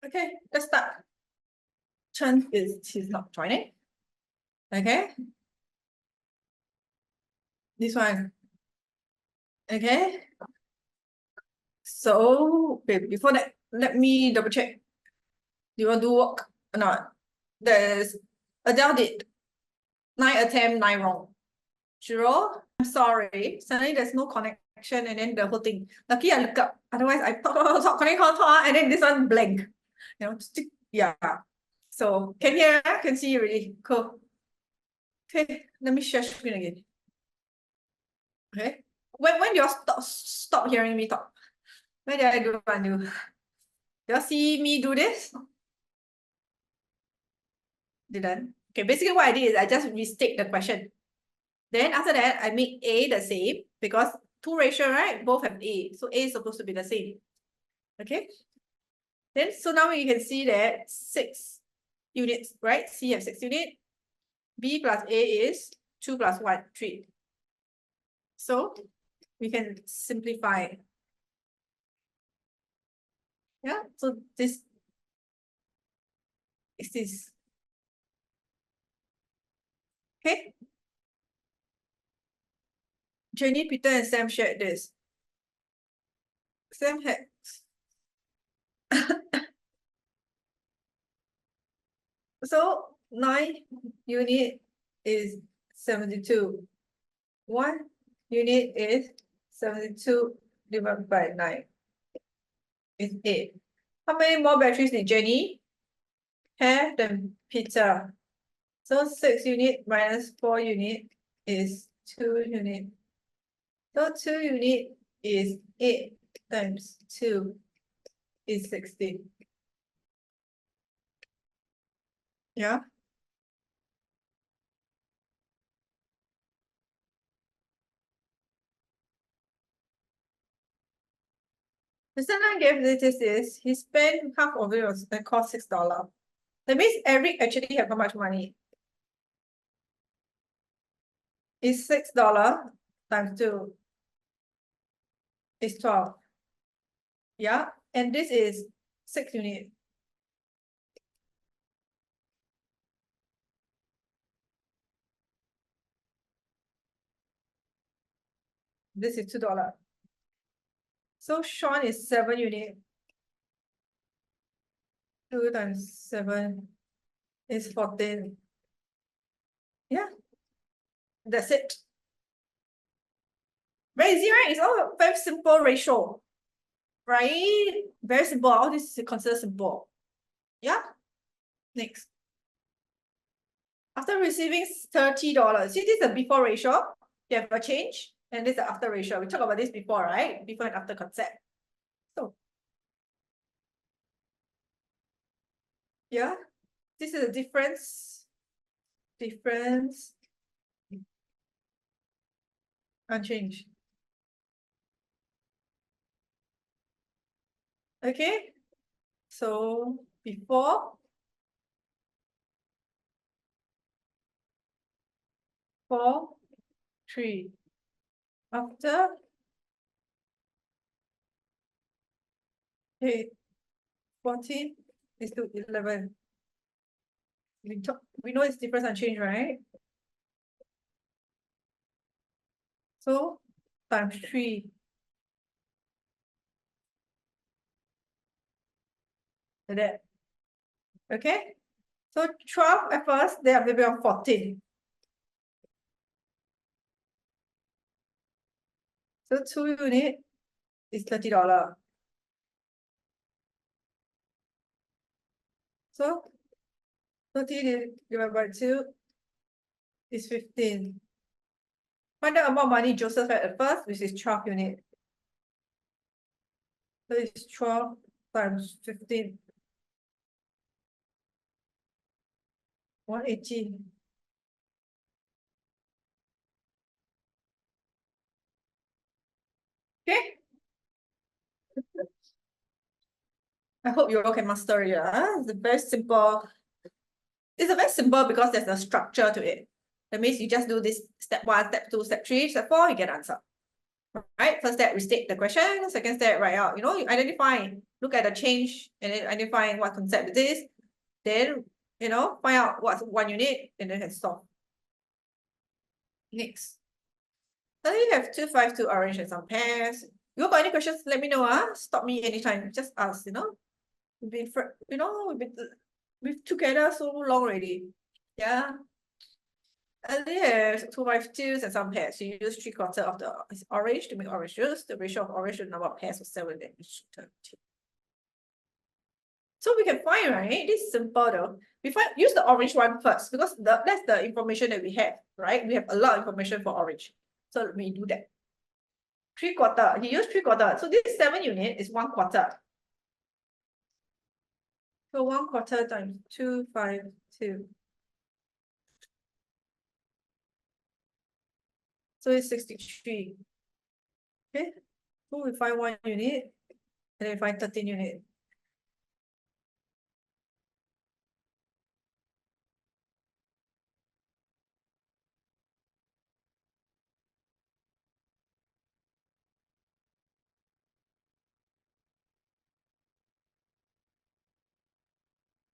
Okay, let's start. Chen he's not joining. Okay. This one. Okay. So, okay, before that, let me double check. Do you want to do work or not? There's Adele did 9 attempt, 9 wrong. 0. I'm sorry. Suddenly there's no connection and then the whole thing. Lucky I look up. Otherwise I talk, and then this one blank. You know, yeah. So can hear, can see already. Cool. Okay, let me share screen again. Okay. When you stop hearing me talk? When did I do undo? You see me do this? Didn't. Okay, basically what I did is I just restate the question. Then after that, I make A the same because 2 ratio, right? Both have A. So A is supposed to be the same. Okay. Then so now you can see that 6 units, right? C have 6 units. B plus A is 2 plus 1, 3. So we can simplify. Yeah, so this is this. Okay. Jenny, Peter, and Sam shared this. Sam had so 9 unit is 72. 1 unit is 72 divided by 9. It's 8. How many more batteries did Jenny have than Peter? So 6 unit minus 4 unit is 2 unit. So 2 unit is 8 times 2 is 16. Yeah. Mr. Nan gave this, he spent half of it was it cost $6. That means Eric actually have how much money? It's $6 times 2 is 12. Yeah, and this is 6 unit. This is $2. So Sean is 7 unit. 2 times 7 is 14. Yeah, that's it. Very easy, right? It's all a very simple ratio, right? Very simple. All this is considered simple. Yeah. Next. After receiving $30, see this is the before ratio. You have a change, and this is the after ratio. We talked about this before, right? Before and after concept. So yeah, this is a difference. Difference. Unchanged. Okay. So before 4, 3. After 8, 14 is to 11. We know it's difference unchanged, right? So times 3. Like that. Okay. So 12 at first, they have to be on 14. So 2 unit is $30. So 30 divided by 2 is 15. Find the amount of money Joseph had at first, which is 12 unit. So it's 12 times 15. 180. Okay. I hope you all can master it. It's a very simple. It's a very simple because there's a structure to it. That means you just do this step 1, step 2, step 3, step 4, you get answer. right? First step, restate the question. Second step, write out, you identify, look at the change and then identify what concept it is. Then, find out what's one unit and then solve. Next. So you have 252 orange and some pairs. You got any questions? Let me know. Stop me anytime. Just ask, We've been, we've together so long already. Yeah. And there's 252s and some pairs. So you use 3/4 of the orange to make orange juice. The ratio of orange to the number of pairs was 7. Then so we can find, right? This is simple though. Use the orange one first because that's the information that we have, right? We have a lot of information for orange. So let me do that. 3/4. He used 3/4. So this 7 unit is 1/4. So 1/4 times 252. So it's 63. Okay. So we find 1 unit and then we find 13 units.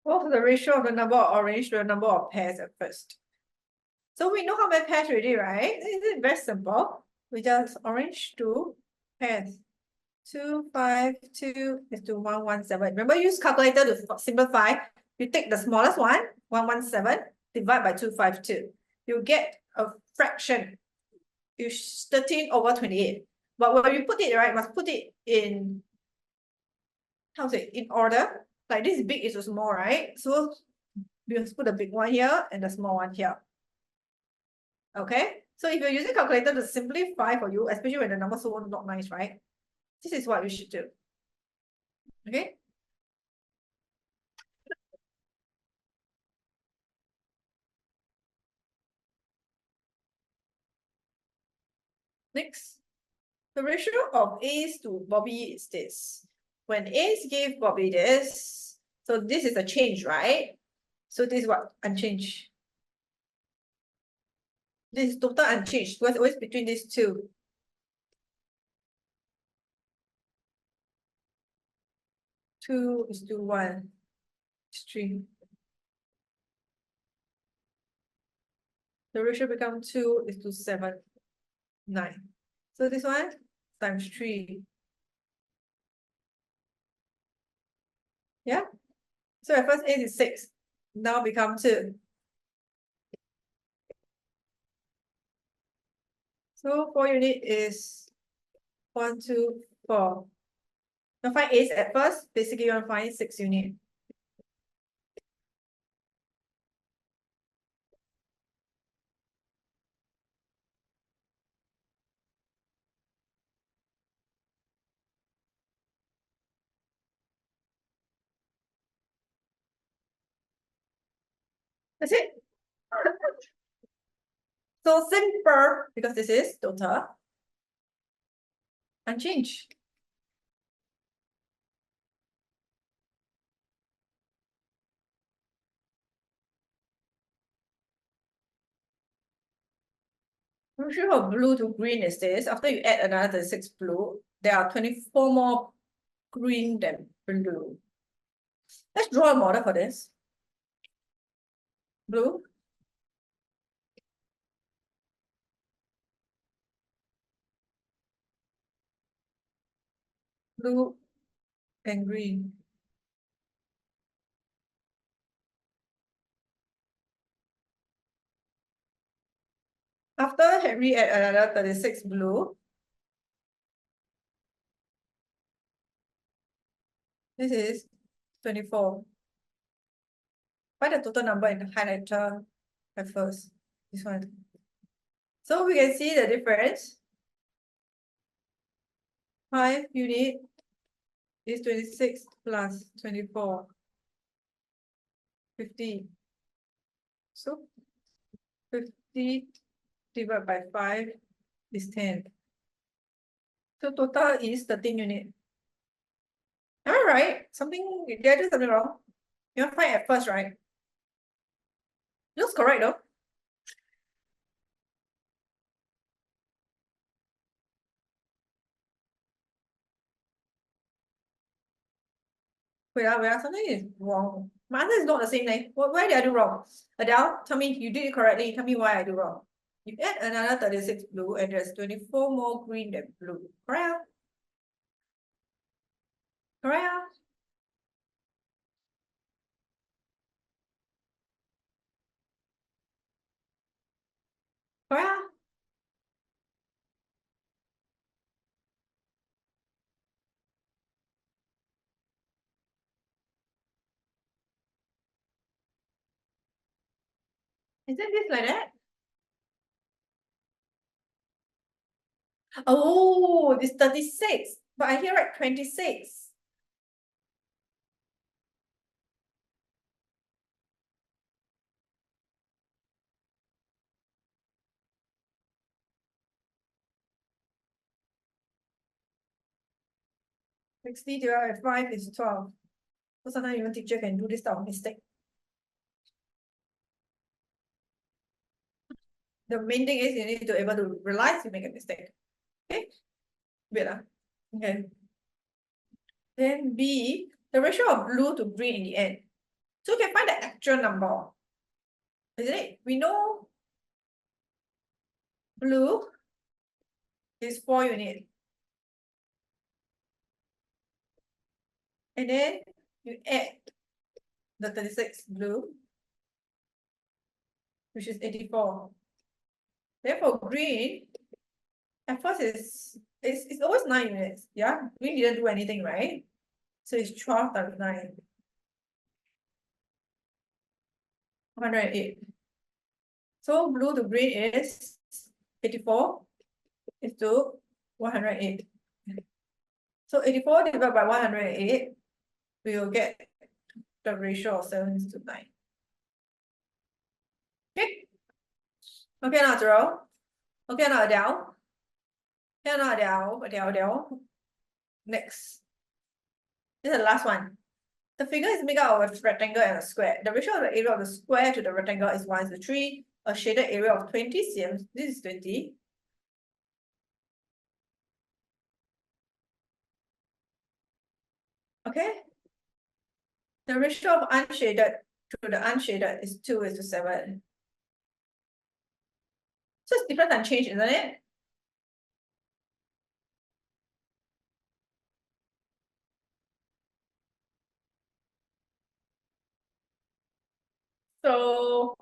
What's the ratio of the number of orange to the number of pairs at first? So we know how many pairs already, right? It's very simple. We just orange to pairs. 252 is to 117. Remember, use calculator to simplify. You take the smallest one, 117, divide by 252. You get a fraction. It's 13/28. But when you put it, right, must put it in, in order. Like this big is a small, right? So we must put the big one here and the small one here. Okay? So if you're using calculator to simplify for you, especially when the numbers are not nice, right? This is what you should do. Okay? Next. The ratio of A's to Bobby is this. When A's gave Bobby this, so this is a change, right? So this is what? Unchanged. This is total unchanged. What's always between these two? Two is to 1. It's 3. The ratio becomes 2 is to 7, 9. So this one times 3. Yeah. So at first 8 is 6. Now become 2. So 4 unit is 1, 2, 4. Now find A's at first. Basically, you want to find 6 unit. That's it. So simple because this is total unchanged. Ratio of blue to green is this. After you add another 36 blue, there are 24 more green than blue. Let's draw a model for this. Blue. Blue and green. After Henry add another 36 blue, this is 24. Find the total number in the highlighter at first. This one. So we can see the difference. 5 unit is 26 plus 24. 50. So 50 divided by 5 is 10. So total is 13 unit. Am I right? Did I do something wrong? You want to find at first, right? Looks correct though. Wait, something is wrong. My answer is not the same name. Where did I do wrong? Adele, tell me you did it correctly. Tell me why I do wrong. You add another 36 blue and there's 24 more green than blue. Correct? Correct? Correct? Isn't this like that? Oh, this 36. But I hear it 26. Sixty divided by 5 is 12. So sometimes even teacher can do this type of mistake. The main thing is you need to be able to realize you make a mistake. Okay? Wait. Okay. Then B, the ratio of blue to green in the end. So you can find the actual number. Isn't it? We know blue is 4 units. And then you add the 36 blue, which is 84. Therefore, green, at first it's always 9 units. Yeah, green didn't do anything, right? So it's 12 times 9. 108. So blue to green is 84 is to 108. So 84 divided by 108, we will get the ratio of 7:9. Okay. Okay, now Zero. Okay, now Adele. Okay, now Adele. Next. This is the last one. The figure is made up of a rectangle and a square. The ratio of the area of the square to the rectangle is 1:3. A shaded area of 20 cm. This is 20. Okay. The ratio of unshaded to the unshaded is 2:7. So it's different than change, isn't it? So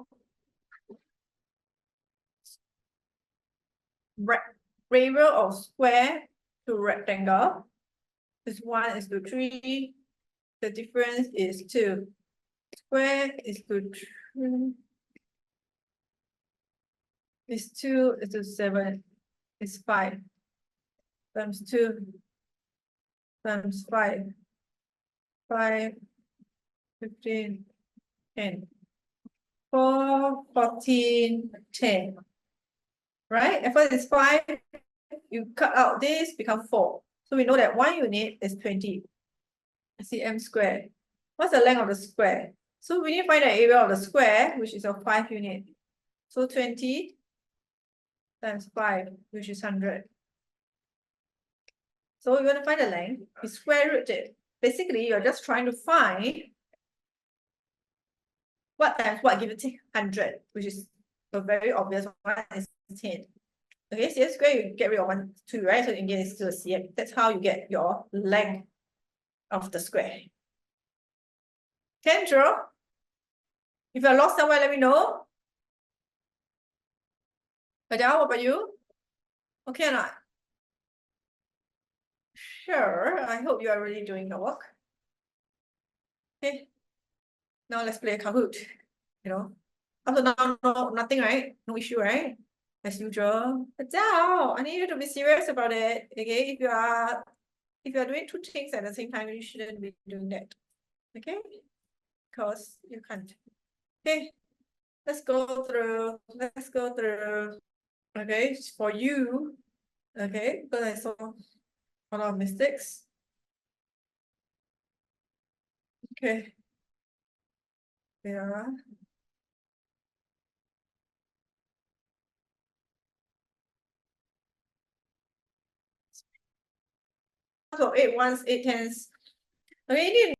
ratio of square to rectangle is 1:3. The difference is 2. Square is to 3. Is 2:7. Is 5. Times 2 times 5. 5, 15, 10. 4, 14, 10. Right? At first it's 5. You cut out this, become 4. So we know that 1 unit is 20 cm squared. What's the length of the square? So we need to find the area of the square, which is of 5 units. So 20 times 5, which is 100. So we want to find the length. We square root it. Basically, you're just trying to find what times what give you 100, which is a very obvious one, is 10. Okay, cm square, you get rid of 1, 2, right? So you get it to a cm. That's how you get your length of the square. Can draw? If you're lost somewhere, let me know. Adele, what about you? Okay or not? Sure, I hope you are really doing the work. Okay. Now let's play a Kahoot. You know, up to now, nothing, right? No issue, right? As usual. Adele, I need you to be serious about it. Okay, if you are doing 2 things at the same time, you shouldn't be doing that. Okay? Because you can't. Okay, let's go through. Okay, for you. Okay, because I saw a lot of mistakes. Okay. Yeah. So 8 ones, 8 tens. Okay, you need